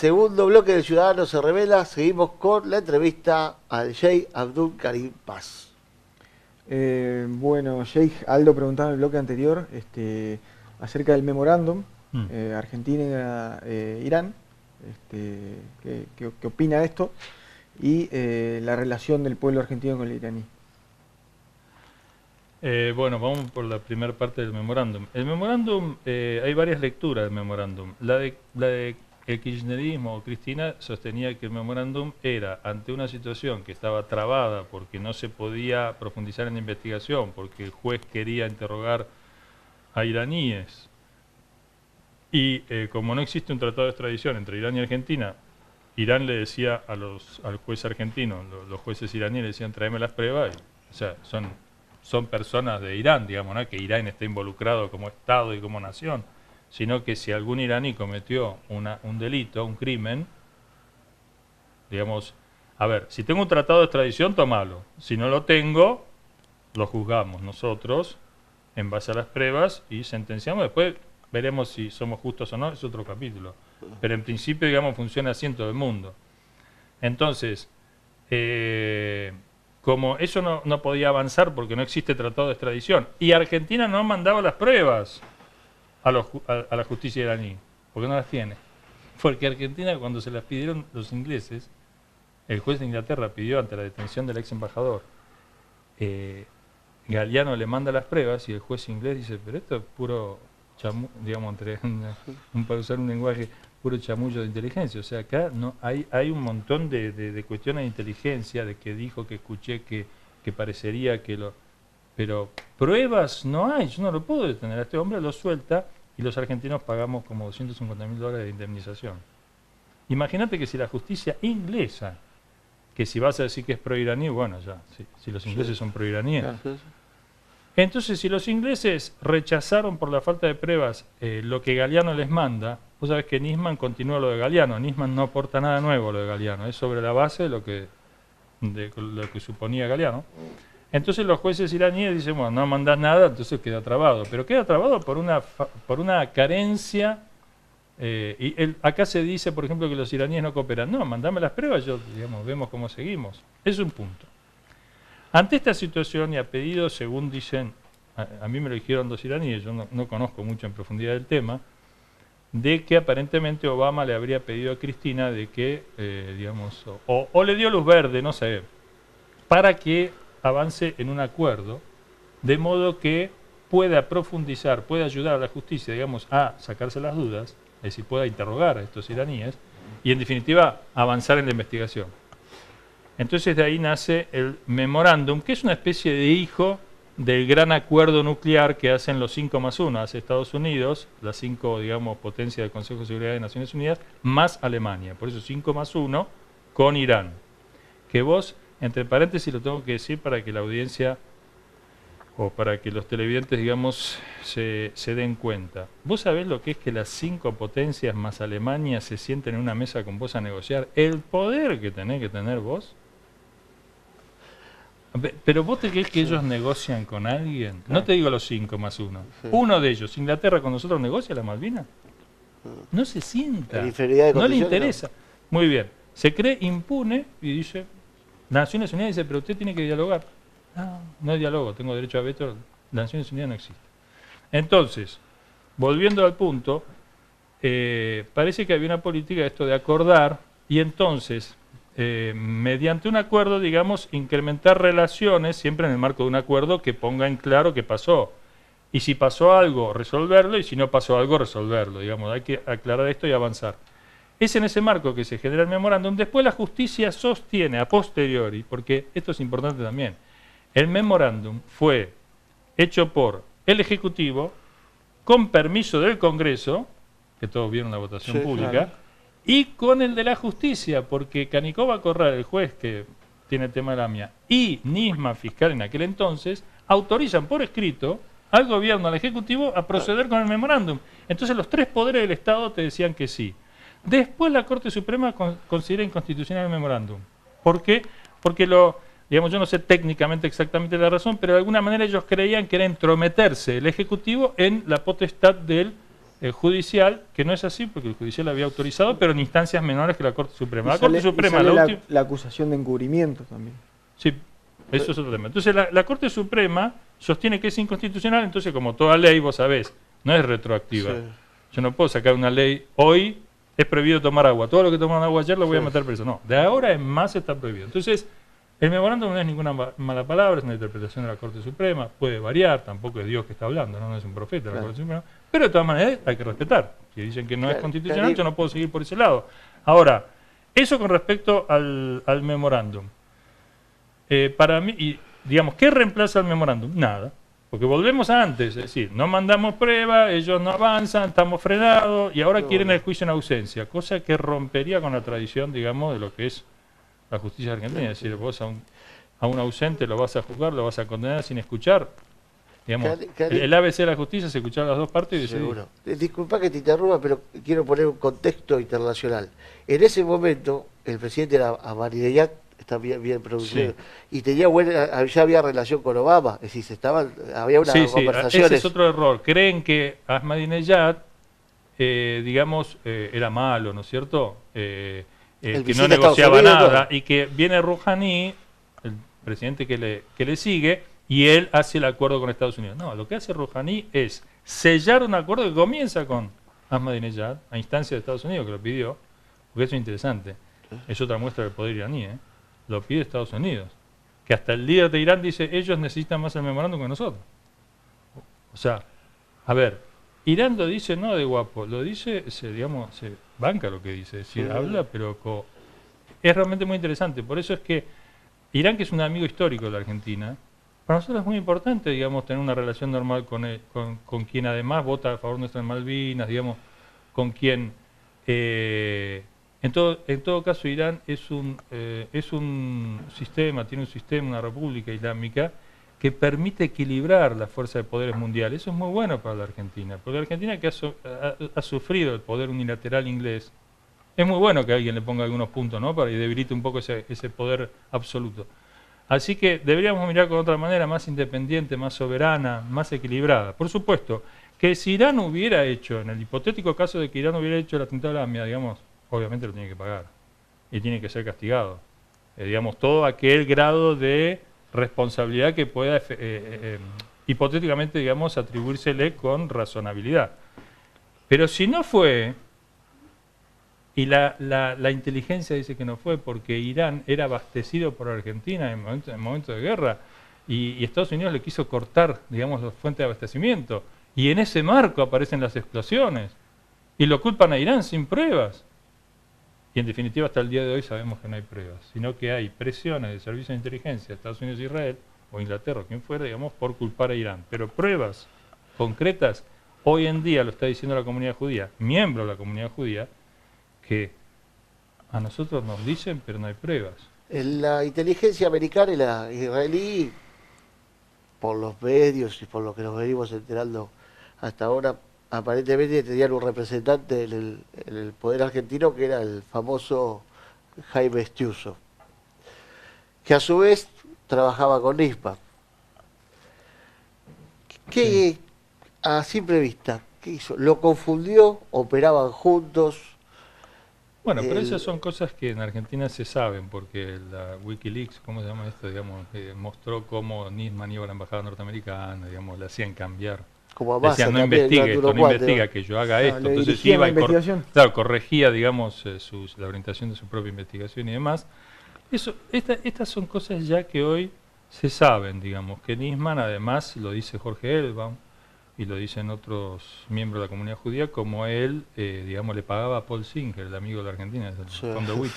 segundo bloque de Ciudadanos se revela. Seguimos con la entrevista al Sheikh Abdul Karim Paz. Bueno, Sheikh, Aldo preguntaba en el bloque anterior acerca del memorándum Argentina-Irán. ¿Qué opina de esto? Y la relación del pueblo argentino con el iraní. Bueno, vamos por la primera parte del memorándum. El memorándum, hay varias lecturas del memorándum. La de el kirchnerismo o Cristina sostenía que el memorándum era ante una situación que estaba trabada porque no se podía profundizar en la investigación, porque el juez quería interrogar a iraníes. Y como no existe un tratado de extradición entre Irán y Argentina, Irán le decía al juez argentino, los jueces iraníes le decían tráeme las pruebas, o sea, son personas de Irán, digamos, ¿no? Que Irán está involucrado como Estado y como nación, sino que si algún iraní cometió un delito, un crimen, digamos, a ver, si tengo un tratado de extradición, tómalo. Si no lo tengo, lo juzgamos nosotros en base a las pruebas y sentenciamos. Después veremos si somos justos o no, es otro capítulo. Pero en principio, digamos, funciona así en todo el mundo. Entonces, como eso no podía avanzar porque no existe tratado de extradición, y Argentina no mandaba las pruebas a la justicia iraní, porque no las tiene. Porque Argentina, cuando se las pidieron los ingleses, el juez de Inglaterra pidió ante la detención del ex embajador, Galeano le manda las pruebas y el juez inglés dice, pero esto es puro chamullo, digamos, para usar un lenguaje, puro chamullo de inteligencia. O sea, acá no hay un montón de cuestiones de inteligencia, de que dijo, que escuché, que parecería que lo... Pero pruebas no hay, yo no lo puedo detener. A este hombre lo suelta y los argentinos pagamos como $250.000 de indemnización. Imagínate que si la justicia inglesa, que si vas a decir que es pro-iraní, bueno, ya, si los ingleses son pro-iraníes. Entonces, si los ingleses rechazaron por la falta de pruebas lo que Galeano les manda, vos sabés que Nisman continúa lo de Galeano. Nisman no aporta nada nuevo lo de Galeano, es sobre la base de lo que suponía Galeano. Entonces los jueces iraníes dicen, bueno, no mandás nada, entonces queda trabado. Pero queda trabado por una carencia. Acá se dice, por ejemplo, que los iraníes no cooperan. No, mandame las pruebas, vemos cómo seguimos. Es un punto. Ante esta situación y a pedido, según dicen, a mí me lo dijeron dos iraníes, yo no conozco mucho en profundidad el tema, de que aparentemente Obama le habría pedido a Cristina de que, o le dio luz verde, no sé, para que avance en un acuerdo, de modo que pueda profundizar, pueda ayudar a la justicia, a sacarse las dudas, es decir, pueda interrogar a estos iraníes y, en definitiva, avanzar en la investigación. Entonces, de ahí nace el memorándum, que es una especie de hijo del gran acuerdo nuclear que hacen los 5+1, hace Estados Unidos, las 5, potencias del Consejo de Seguridad de Naciones Unidas, más Alemania. Por eso 5+1 con Irán. Que vos, entre paréntesis, lo tengo que decir para que la audiencia o para que los televidentes, se den cuenta. ¿Vos sabés lo que es que las 5 potencias más Alemania se sienten en una mesa con vos a negociar? El poder que tenés que tener vos. Pero vos te crees que ellos negocian con alguien. No te digo los 5+1. Uno de ellos, Inglaterra, con nosotros negocia la Malvinas. No se sienta. No le interesa. Muy bien. Se cree impune y dice... Naciones Unidas dice, pero usted tiene que dialogar. No dialogo, tengo derecho a veto. Naciones Unidas no existe. Entonces, volviendo al punto, parece que había una política esto de acordar y entonces, mediante un acuerdo, incrementar relaciones, siempre en el marco de un acuerdo que ponga en claro qué pasó. Y si pasó algo, resolverlo, y si no pasó algo, resolverlo. Hay que aclarar esto y avanzar. Es en ese marco que se genera el memorándum. Después la justicia sostiene a posteriori, porque esto es importante también, el memorándum fue hecho por el Ejecutivo, con permiso del Congreso, que todos vieron la votación pública, claro, y con el de la justicia, porque Canicó Corral, el juez que tiene el tema de la AMIA, y Nisman, fiscal en aquel entonces, autorizan por escrito al gobierno, al Ejecutivo, a proceder con el memorándum. Entonces los 3 poderes del Estado te decían que sí. Después la Corte Suprema considera inconstitucional el memorándum. ¿Por qué? Porque yo no sé técnicamente exactamente la razón, pero de alguna manera ellos creían que era entrometerse el Ejecutivo en la potestad del judicial, que no es así porque el judicial había autorizado, pero en instancias menores que la Corte Suprema. La sale, Corte Suprema, sale la última... la acusación de encubrimiento también. Sí, eso es otro tema. Entonces la Corte Suprema sostiene que es inconstitucional, entonces como toda ley, vos sabés, no es retroactiva. Sí. Yo no puedo sacar una ley, hoy es prohibido tomar agua, todo lo que toman agua ayer lo voy a meter preso. No, de ahora en más está prohibido. Entonces, el memorándum no es ninguna mala palabra, es una interpretación de la Corte Suprema, puede variar, tampoco es Dios que está hablando, no es un profeta la Corte Suprema, pero de todas maneras hay que respetar. Si dicen que no es constitucional, yo no puedo seguir por ese lado. Ahora, eso con respecto al memorándum. Para mí, y, digamos, ¿qué reemplaza el memorándum? Nada. Porque volvemos a antes, es decir, no mandamos prueba, ellos no avanzan, estamos frenados y ahora quieren el juicio en ausencia, cosa que rompería con la tradición, digamos, de lo que es la justicia argentina. Es decir, vos a un ausente lo vas a juzgar, lo vas a condenar sin escuchar. Digamos, el ABC de la justicia es escuchar a las dos partes y decidir. Seguro. Disculpa que te interrumpa, pero quiero poner un contexto internacional. En ese momento, el presidente era Ahmadinejad, está bien producido, Sí. y tenía ya había relación con Obama, es decir, había una conversación. Ese es otro error. Creen que Ahmadinejad, digamos, era malo, ¿no es cierto? Que no negociaba nada, y que viene Rouhani, el presidente que le sigue, y él hace el acuerdo con Estados Unidos. No, lo que hace Rouhani es sellar un acuerdo que comienza con Ahmadinejad, a instancia de Estados Unidos, que lo pidió, porque eso es interesante. Es otra muestra del poder iraní, Lo pide Estados Unidos. Que hasta el líder de Irán dice, ellos necesitan más el memorándum que nosotros. O sea, a ver, Irán lo dice no de guapo, lo dice, se banca lo que dice, es decir, habla, pero es realmente muy interesante. Por eso es que Irán, que es un amigo histórico de la Argentina, para nosotros es muy importante, digamos, tener una relación normal con quien además vota a favor de nuestras Malvinas, digamos, con quien, en todo caso, Irán es un sistema, tiene un sistema, una república islámica que permite equilibrar la fuerza de poderes mundiales. Eso es muy bueno para la Argentina, porque la Argentina que ha sufrido el poder unilateral inglés, es muy bueno que alguien le ponga algunos puntos, ¿no? Para que debilite un poco ese poder absoluto. Así que deberíamos mirar con otra manera, más independiente, más soberana, más equilibrada. Por supuesto, que si Irán hubiera hecho, en el hipotético caso de que Irán hubiera hecho el atentado de la AMIA, digamos, obviamente lo tiene que pagar y tiene que ser castigado. Digamos, todo aquel grado de responsabilidad que pueda hipotéticamente, digamos, atribuírsele con razonabilidad. Pero si no fue, y la inteligencia dice que no fue porque Irán era abastecido por Argentina en momento de guerra y Estados Unidos le quiso cortar, digamos, las fuentes de abastecimiento, y en ese marco aparecen las explosiones y lo culpan a Irán sin pruebas. Y en definitiva hasta el día de hoy sabemos que no hay pruebas, sino que hay presiones de servicios de inteligencia de Estados Unidos e Israel, o Inglaterra, o quien fuera, digamos, por culpar a Irán. Pero pruebas concretas, hoy en día lo está diciendo la comunidad judía, miembro de la comunidad judía, que a nosotros nos dicen, pero no hay pruebas. La inteligencia americana y la israelí, por los medios y por lo que nos venimos enterando hasta ahora, aparentemente tenían un representante en el poder argentino que era el famoso Jaime Estiuso, que a su vez trabajaba con Nisman. ¿Qué, a simple vista, qué hizo? ¿Lo confundió? ¿Operaban juntos? Bueno, pero esas son cosas que en Argentina se saben, porque la Wikileaks, ¿cómo se llama esto? Digamos, mostró cómo Nisman iba a la embajada norteamericana, digamos, le hacían cambiar. Como a Massa decían, no también, investigue esto, no investiga que yo haga esto. Entonces iba y corregía, digamos, la orientación de su propia investigación y demás. Estas son cosas ya que hoy se saben, digamos, que Nisman, además, lo dice Jorge Elbaum, y lo dicen otros miembros de la comunidad judía, como él, digamos, le pagaba a Paul Singer, el amigo de la Argentina, del Fondo WIT.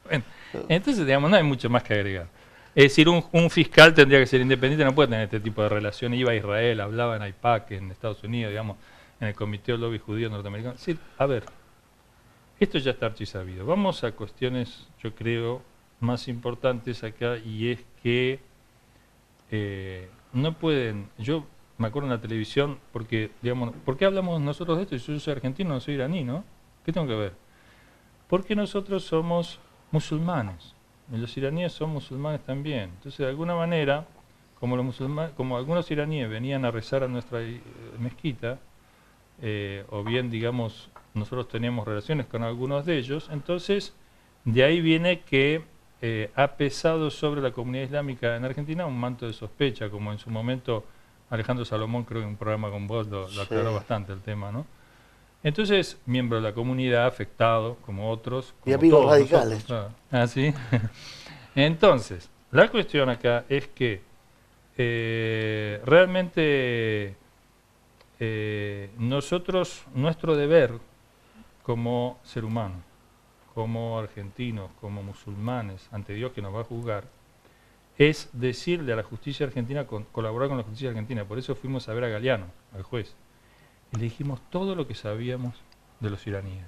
Bueno, entonces, digamos, no hay mucho más que agregar. Es decir, un fiscal tendría que ser independiente, no puede tener este tipo de relación. Iba a Israel, hablaba en AIPAC, en Estados Unidos, digamos, en el Comité del Lobby Judío Norteamericano. Sí, a ver, esto ya está archisabido. Vamos a cuestiones, yo creo, más importantes acá, y es que no pueden... Yo me acuerdo en la televisión, porque, digamos, ¿por qué hablamos nosotros de esto? Yo soy argentino, no soy iraní, ¿no? ¿Qué tengo que ver? Porque nosotros somos musulmanes, y los iraníes son musulmanes también. Entonces, de alguna manera, como algunos iraníes venían a rezar a nuestra mezquita, o bien, digamos, nosotros teníamos relaciones con algunos de ellos, entonces de ahí viene que ha pesado sobre la comunidad islámica en Argentina un manto de sospecha, como en su momento Alejandro Salomón, creo que en un programa con vos lo aclaró bastante el tema, ¿no? Entonces, miembro de la comunidad, afectado, como otros. Y amigos radicales. Ah, sí. Entonces, la cuestión acá es que realmente nosotros, nuestro deber como ser humano, como argentinos, como musulmanes, ante Dios que nos va a juzgar, es decirle a la justicia argentina, colaborar con la justicia argentina. Por eso fuimos a ver a Galeano, al juez, y le dijimos todo lo que sabíamos de los iraníes.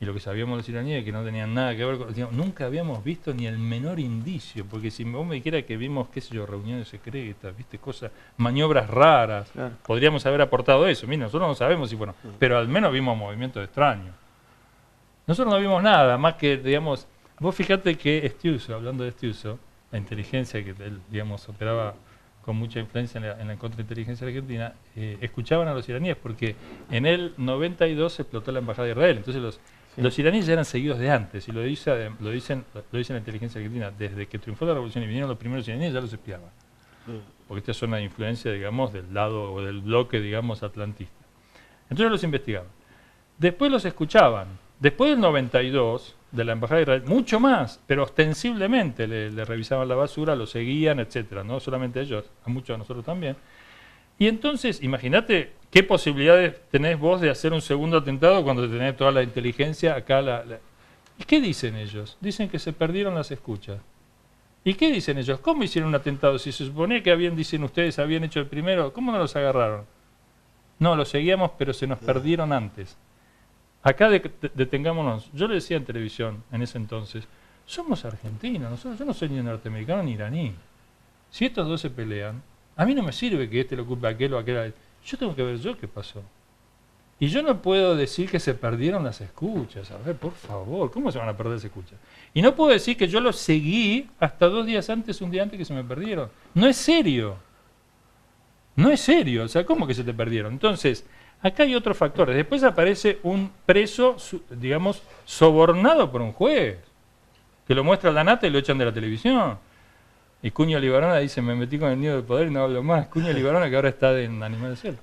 Y lo que sabíamos de los iraníes, que no tenían nada que ver con... Digamos, nunca habíamos visto ni el menor indicio, porque si vos me dijeras que vimos, qué sé yo, reuniones secretas, viste, cosas, maniobras raras, claro, podríamos haber aportado eso. Mira, nosotros no sabemos si, bueno, pero al menos vimos movimientos extraños. Nosotros no vimos nada, más que, digamos, vos fíjate que Estiuso, hablando de Estiuso, la inteligencia que él, digamos, operaba con mucha influencia en la contrainteligencia argentina, escuchaban a los iraníes, porque en el 92 se explotó la embajada de Israel, entonces los iraníes ya eran seguidos de antes, y lo dice la inteligencia argentina, desde que triunfó la revolución y vinieron los primeros iraníes ya los espiaban, porque esta zona de influencia, digamos, del lado o del bloque, digamos, atlantista. Entonces los investigaban. Después los escuchaban. Después del 92, de la embajada de Israel, mucho más, pero ostensiblemente le revisaban la basura, lo seguían, etcétera. No solamente ellos, a muchos de nosotros también. Y entonces, imagínate qué posibilidades tenés vos de hacer un segundo atentado cuando tenés toda la inteligencia acá. ¿Y qué dicen ellos? Dicen que se perdieron las escuchas. ¿Y qué dicen ellos? ¿Cómo hicieron un atentado? Si se suponía que dicen ustedes, habían hecho el primero, ¿cómo no los agarraron? No, los seguíamos, pero se nos perdieron antes. Acá detengámonos. Yo le decía en televisión, en ese entonces, somos argentinos, yo no soy ni norteamericano ni iraní. Si estos dos se pelean, a mí no me sirve que este lo culpe a aquel o aquel. Yo tengo que ver yo qué pasó. Y yo no puedo decir que se perdieron las escuchas. A ver, por favor, ¿cómo se van a perder las escuchas? Y no puedo decir que yo los seguí hasta 2 días antes, un día antes que se me perdieron. No es serio. No es serio. O sea, ¿cómo que se te perdieron? Entonces, acá hay otros factores. Después aparece un preso, digamos, sobornado por un juez, que lo muestra la nata y lo echan de la televisión. Y Cuño Libarona dice, me metí con el nido del poder y no hablo más. Cuño Libarona, que ahora está en Animal del Cielo.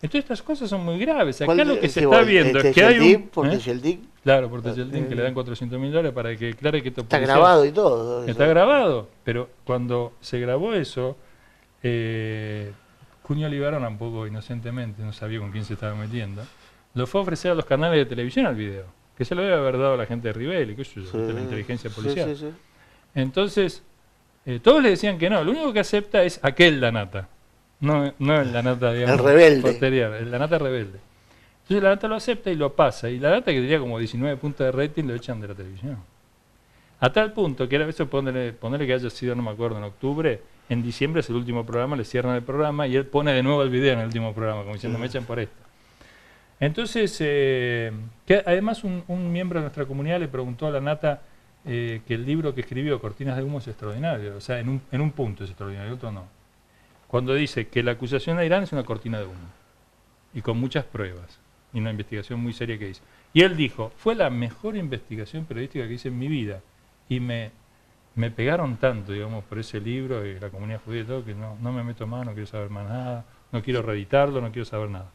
Entonces estas cosas son muy graves. Acá lo que se está viendo es que hay un... Por Techeldín. Claro, por Techeldín, que le dan $400.000 para que declare que esto está grabado y todo. Está grabado, pero cuando se grabó eso... Cuño Libarona, un poco inocentemente, no sabía con quién se estaba metiendo, lo fue a ofrecer a los canales de televisión al video, que se lo debe haber dado a la gente de Rivel, que es la inteligencia policial. Sí. Entonces, todos le decían que no, lo único que acepta es aquel Lanata, no el Lanata, digamos, el rebelde. Posterior, el Lanata rebelde. Entonces Lanata lo acepta y lo pasa, y Lanata, que tenía como 19 puntos de rating, lo echan de la televisión. A tal punto que era eso, ponerle que haya sido, no me acuerdo, en octubre, en diciembre es el último programa, le cierran el programa y él pone de nuevo el video en el último programa, como diciendo, me echan por esto. Entonces, que además un miembro de nuestra comunidad le preguntó a la Nata que el libro que escribió, Cortinas de Humo, es extraordinario. O sea, en un punto es extraordinario, en otro no. Cuando dice que la acusación a Irán es una cortina de humo. Y con muchas pruebas. Y una investigación muy seria que hizo. Y él dijo, fue la mejor investigación periodística que hice en mi vida. Y me pegaron tanto, digamos, por ese libro y la comunidad judía y todo, que no me meto más, no quiero saber más nada, no quiero reeditarlo, no quiero saber nada.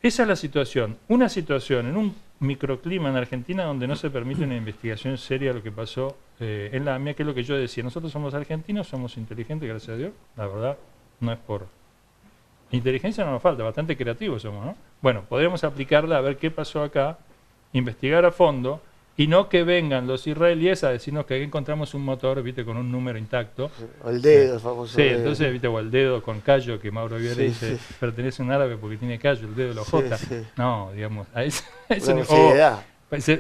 Esa es la situación. Una situación en un microclima en Argentina donde no se permite una investigación seria de lo que pasó en la AMIA, que es lo que yo decía. Nosotros somos argentinos, somos inteligentes, gracias a Dios. La verdad, no es por... Inteligencia no nos falta, bastante creativos somos, ¿no? Bueno, podríamos aplicarla a ver qué pasó acá, investigar a fondo, y no que vengan los israelíes a decirnos que aquí encontramos un motor, viste, con un número intacto. O el dedo, famoso. Sí, entonces, viste, o el dedo con callo, que Mauro Viera dice, pertenece a un árabe porque tiene callo, el dedo de los J. No, digamos, a eso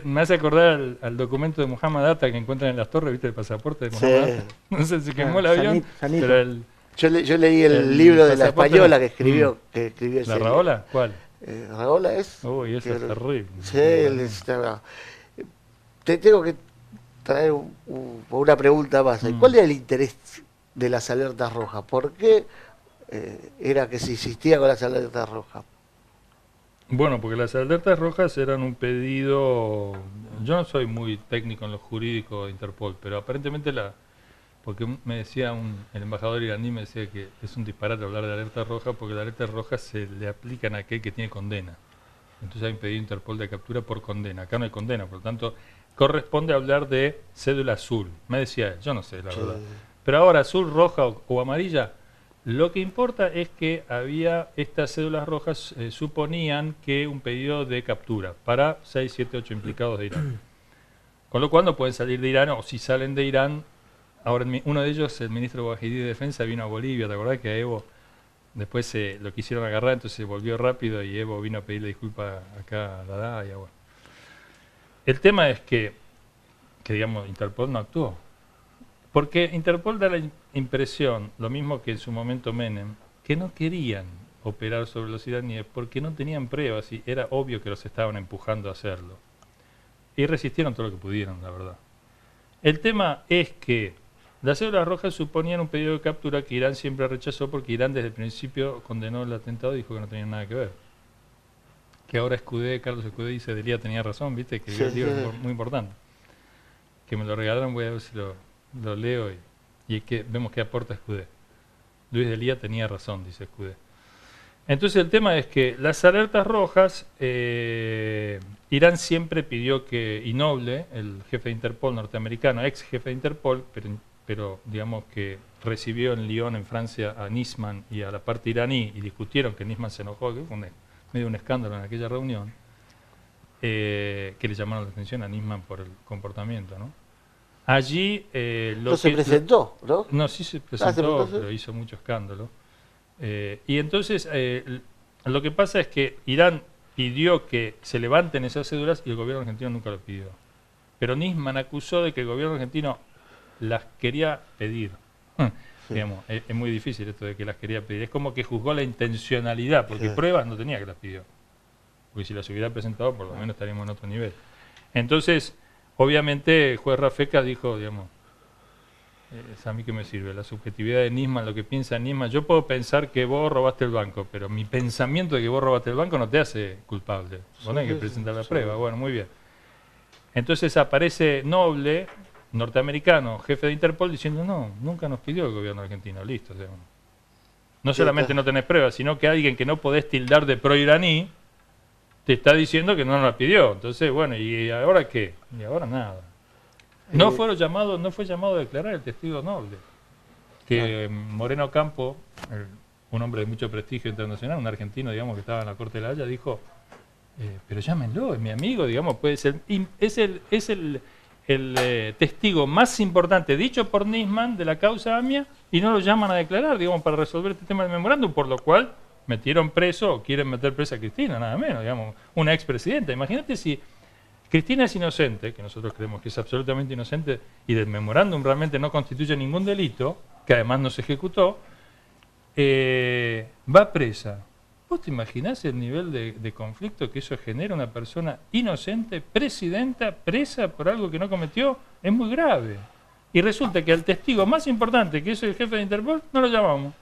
me hace acordar al documento de Muhammad Atta que encuentran en las torres, viste, el pasaporte de Muhammad Atta. No sé, se quemó el avión, pero yo leí el libro de la española que escribió. ¿La Raola? ¿Cuál? Raola es... Uy, eso es terrible. Sí, te tengo que traer una pregunta más. ¿Cuál es el interés de las alertas rojas? ¿Por qué era que se insistía con las alertas rojas? Bueno, porque las alertas rojas eran un pedido, yo no soy muy técnico en lo jurídico de Interpol, pero aparentemente porque me decía el embajador iraní, me decía que es un disparate hablar de alerta roja porque las alertas rojas se le aplican a aquel que tiene condena. Entonces hay un pedido Interpol de captura por condena. Acá no hay condena, por lo tanto corresponde hablar de cédula azul. Me decía él, yo no sé la verdad. Pero ahora azul, roja o amarilla, lo que importa es que había estas cédulas rojas, suponían que un pedido de captura para 6, 7, 8 implicados de Irán. Con lo cual no pueden salir de Irán, o si salen de Irán, ahora uno de ellos, el ministro Wahidi de Defensa, vino a Bolivia, ¿te acordás que a Evo después lo quisieron agarrar, entonces volvió rápido y Evo vino a pedirle disculpas acá a la DAIA? Bueno. El tema es que digamos, Interpol no actuó. Porque Interpol da la impresión, lo mismo que en su momento Menem, que no querían operar sobre los iraníes porque no tenían pruebas y era obvio que los estaban empujando a hacerlo. Y resistieron todo lo que pudieron, la verdad. El tema es que las cédulas rojas suponían un pedido de captura que Irán siempre rechazó porque Irán desde el principio condenó el atentado y dijo que no tenía nada que ver. Que ahora Carlos Escudé dice, Delía tenía razón, viste, que el libro es muy importante. Que me lo regalaron, voy a ver si lo leo y que vemos que aporta Escudé. Luis Delía tenía razón, dice Escudé. Entonces el tema es que las alertas rojas, Irán siempre pidió que Inoble, el jefe de Interpol norteamericano, ex jefe de Interpol, pero digamos que recibió en Lyon, en Francia, a Nisman y a la parte iraní y discutieron que Nisman se enojó, que fue medio un escándalo en aquella reunión, que le llamaron la atención a Nisman por el comportamiento, ¿no? Allí no se presentó, ¿no? No, sí se presentó, pero hizo mucho escándalo. Y entonces lo que pasa es que Irán pidió que se levanten esas cédulas y el gobierno argentino nunca lo pidió. Pero Nisman acusó de que el gobierno argentino las quería pedir. Sí. Digamos, es muy difícil esto de que las quería pedir. Es como que juzgó la intencionalidad, porque pruebas no tenía que las pidió. Porque si las hubiera presentado, por lo menos estaríamos en otro nivel. Entonces, obviamente, el juez Rafecas dijo, digamos, ¿a mí qué me sirve? La subjetividad de Nisman, lo que piensa Nisman. Yo puedo pensar que vos robaste el banco, pero mi pensamiento de que vos robaste el banco no te hace culpable. Vos tenés que presentar la prueba. Bueno, muy bien. Entonces aparece Noble, norteamericano, jefe de Interpol, diciendo, no, nunca nos pidió el gobierno argentino, listo. O sea, no solamente no tenés pruebas, sino que alguien que no podés tildar de pro-iraní te está diciendo que no nos la pidió. Entonces, bueno, ¿y ahora qué? Y ahora nada. No fue llamado a declarar el testigo Noble, que Moreno Campo, un hombre de mucho prestigio internacional, un argentino, digamos, que estaba en la Corte de la Haya, dijo, pero llámenlo, es mi amigo, digamos, puede ser, es el testigo más importante dicho por Nisman de la causa AMIA y no lo llaman a declarar, digamos, para resolver este tema del memorándum, por lo cual metieron preso o quieren meter presa a Cristina, nada menos, digamos, una expresidenta. Imagínate si Cristina es inocente, que nosotros creemos que es absolutamente inocente y del memorándum realmente no constituye ningún delito, que además no se ejecutó, va presa. ¿Vos te imaginás el nivel de conflicto que eso genera una persona inocente, presidenta, presa por algo que no cometió? Es muy grave. Y resulta que al testigo más importante, que es el jefe de Interpol, no lo llamamos.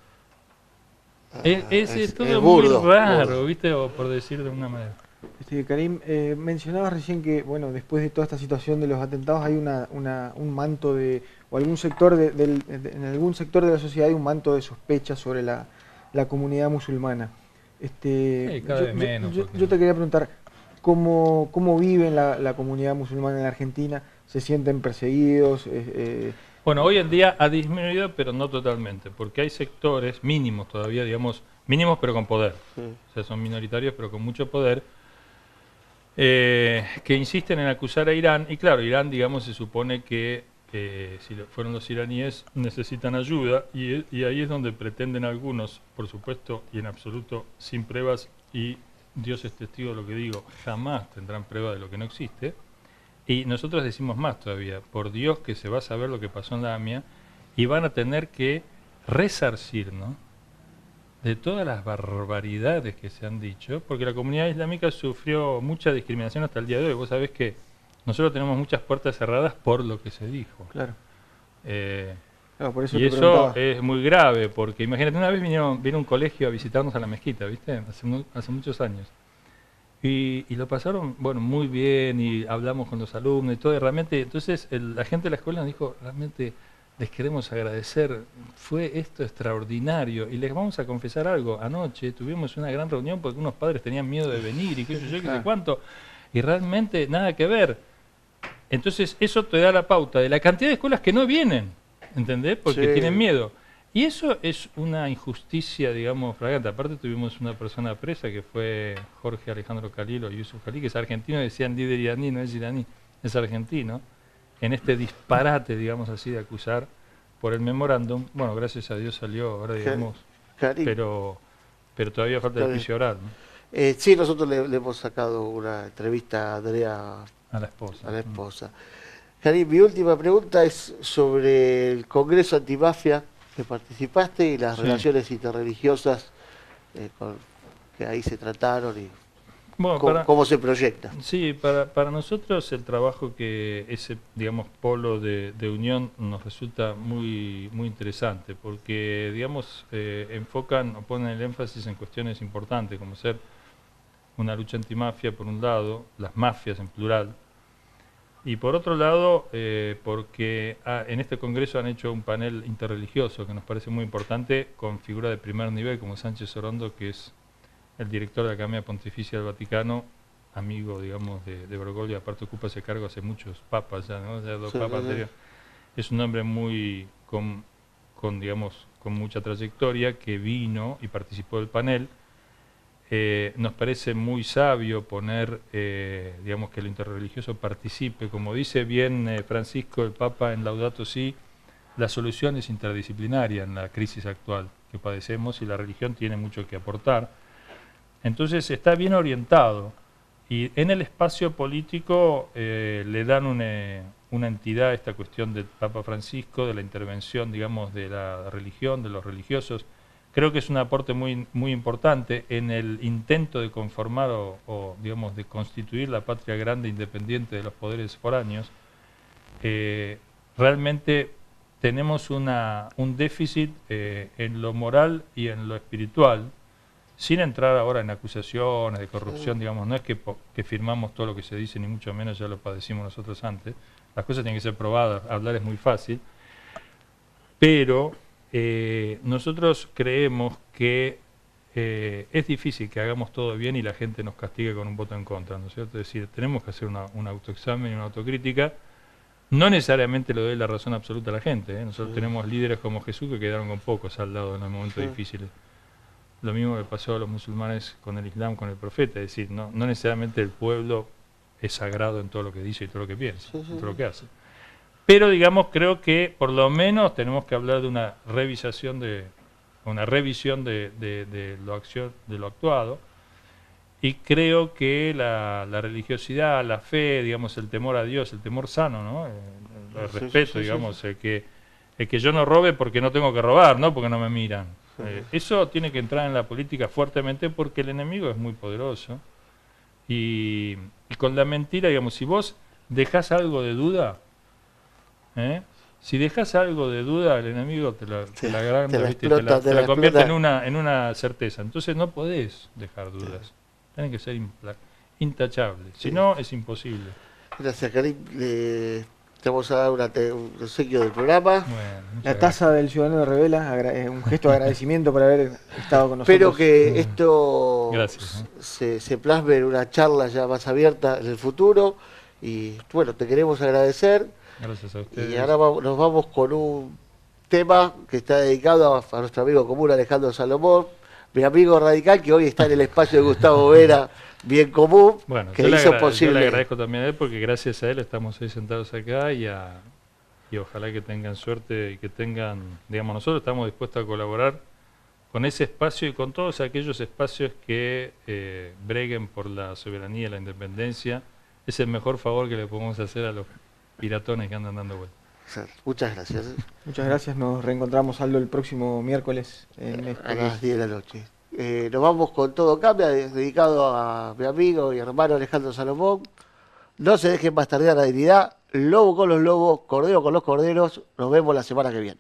Es todo burdo, muy raro, burdo. ¿Viste? O por decir de una manera. Karim, mencionabas recién que, bueno, después de toda esta situación de los atentados hay un manto de, o algún sector en algún sector de la sociedad hay un manto de sospecha sobre la comunidad musulmana. Cada vez menos. Yo te quería preguntar, ¿cómo viven la comunidad musulmana en la Argentina? ¿Se sienten perseguidos? Bueno, hoy en día ha disminuido, pero no totalmente, porque hay sectores mínimos todavía, digamos, mínimos pero con poder. Sí. O sea, son minoritarios pero con mucho poder, que insisten en acusar a Irán. Y claro, Irán, digamos, se supone que si fueron los iraníes, necesitan ayuda, y ahí es donde pretenden algunos, por supuesto y en absoluto sin pruebas, y Dios es testigo de lo que digo, jamás tendrán prueba de lo que no existe. Y nosotros decimos más todavía, por Dios que se va a saber lo que pasó en la AMIA, y van a tener que resarcir, ¿no?, de todas las barbaridades que se han dicho, porque la comunidad islámica sufrió mucha discriminación hasta el día de hoy. Vos sabés que nosotros tenemos muchas puertas cerradas por lo que se dijo. Claro. Claro, por eso Y te eso preguntaba. es muy grave, porque imagínate, una vez vino un colegio a visitarnos a la mezquita, ¿viste? Hace muchos años. Y lo pasaron, bueno, muy bien, y hablamos con los alumnos y todo, y realmente, entonces la gente de la escuela nos dijo, realmente les queremos agradecer, fue esto extraordinario, y les vamos a confesar algo, anoche tuvimos una gran reunión porque unos padres tenían miedo de venir, y qué sé yo, qué sé cuánto, y realmente nada que ver. Entonces eso te da la pauta de la cantidad de escuelas que no vienen, ¿entendés? Porque Sí. tienen miedo. Y eso es una injusticia, digamos, flagrante. Aparte tuvimos una persona presa que fue Jorge Alejandro Khalil o Yusuf Khalil, que es argentino, decían líder iraní, no es iraní, es argentino, en este disparate, digamos así, de acusar por el memorándum. Bueno, gracias a Dios salió ahora, digamos, Karim, pero todavía falta el juicio oral, ¿no? sí, nosotros le hemos sacado una entrevista a Andrea, A la esposa. a la esposa. Karim, mi última pregunta es sobre el Congreso Antimafia que participaste y las Sí. relaciones interreligiosas que ahí se trataron y Bueno, cómo se proyecta. Sí, para nosotros el trabajo que ese, digamos, polo de unión nos resulta muy interesante, porque, digamos, enfocan o ponen el énfasis en cuestiones importantes, como ser una lucha antimafia, por un lado, las mafias en plural, y por otro lado, porque en este congreso han hecho un panel interreligioso que nos parece muy importante, con figura de primer nivel, como Sánchez Orondo, que es el director de la Academia Pontificia del Vaticano, amigo, digamos, de Bergoglio, aparte ocupa ese cargo hace muchos papas ya, ¿no? Ya dos papas anteriores. Es un hombre muy digamos, con mucha trayectoria, que vino y participó del panel. Nos parece muy sabio poner, digamos, que lo interreligioso participe, como dice bien Francisco el Papa en Laudato Si, la solución es interdisciplinaria en la crisis actual que padecemos y la religión tiene mucho que aportar. Entonces está bien orientado y en el espacio político le dan una entidad a esta cuestión del Papa Francisco, de la intervención, digamos, de la religión, de los religiosos. Creo que es un aporte muy importante en el intento de conformar digamos, de constituir la patria grande independiente de los poderes foráneos. Realmente tenemos un déficit en lo moral y en lo espiritual, sin entrar ahora en acusaciones de corrupción, digamos, no es que firmamos todo lo que se dice, ni mucho menos ya lo padecimos nosotros antes. Las cosas tienen que ser probadas, hablar es muy fácil, pero nosotros creemos que es difícil que hagamos todo bien y la gente nos castigue con un voto en contra, ¿no es cierto? Es decir, tenemos que hacer un autoexamen y una autocrítica. No necesariamente le doy la razón absoluta a la gente, ¿eh? Nosotros tenemos líderes como Jesús que quedaron con pocos al lado en los momentos difíciles. Lo mismo que pasó a los musulmanes con el Islam, con el profeta, es decir, no necesariamente el pueblo es sagrado en todo lo que dice y todo lo que piensa, en todo lo que hace. Pero, digamos, creo que por lo menos tenemos que hablar de una revisión de lo actuado, y creo que la religiosidad, la fe, digamos, el temor a Dios, el temor sano, ¿no? El respeto, digamos, el que yo no robe porque no tengo que robar, no porque no me miran. Eso tiene que entrar en la política fuertemente porque el enemigo es muy poderoso y con la mentira, digamos, si vos dejás algo de duda, si dejas algo de duda, el enemigo te la agranda, ¿viste? Te la convierte en una certeza. Entonces no podés dejar dudas. Tienen que ser intachables. Si no, es imposible. Gracias, Karim. Te vamos a dar un obsequio del programa. Bueno, La taza del Ciudadano de Revela, un gesto de agradecimiento por haber estado con nosotros. Espero que esto Gracias, se plasme en una charla ya más abierta en el futuro. Y bueno, te queremos agradecer. Gracias a ustedes. Y ahora nos vamos con un tema que está dedicado a nuestro amigo común Alejandro Salomón, mi amigo radical, que hoy está en el espacio de Gustavo Vera, bien común, bueno, que hizo posible. Yo le agradezco también a él porque gracias a él estamos ahí sentados acá y ojalá que tengan suerte y que tengan, digamos, nosotros estamos dispuestos a colaborar con ese espacio y con todos aquellos espacios que breguen por la soberanía y la independencia. Es el mejor favor que le podemos hacer a los piratones que andan dando vueltas. Muchas gracias. Muchas gracias, nos reencontramos, Aldo, el próximo miércoles a las 10 de la noche. Nos vamos con Todo Cambia, dedicado a mi amigo y hermano Alejandro Salomón. No se dejen bastardear la dignidad, lobo con los lobos, cordero con los corderos. Nos vemos la semana que viene.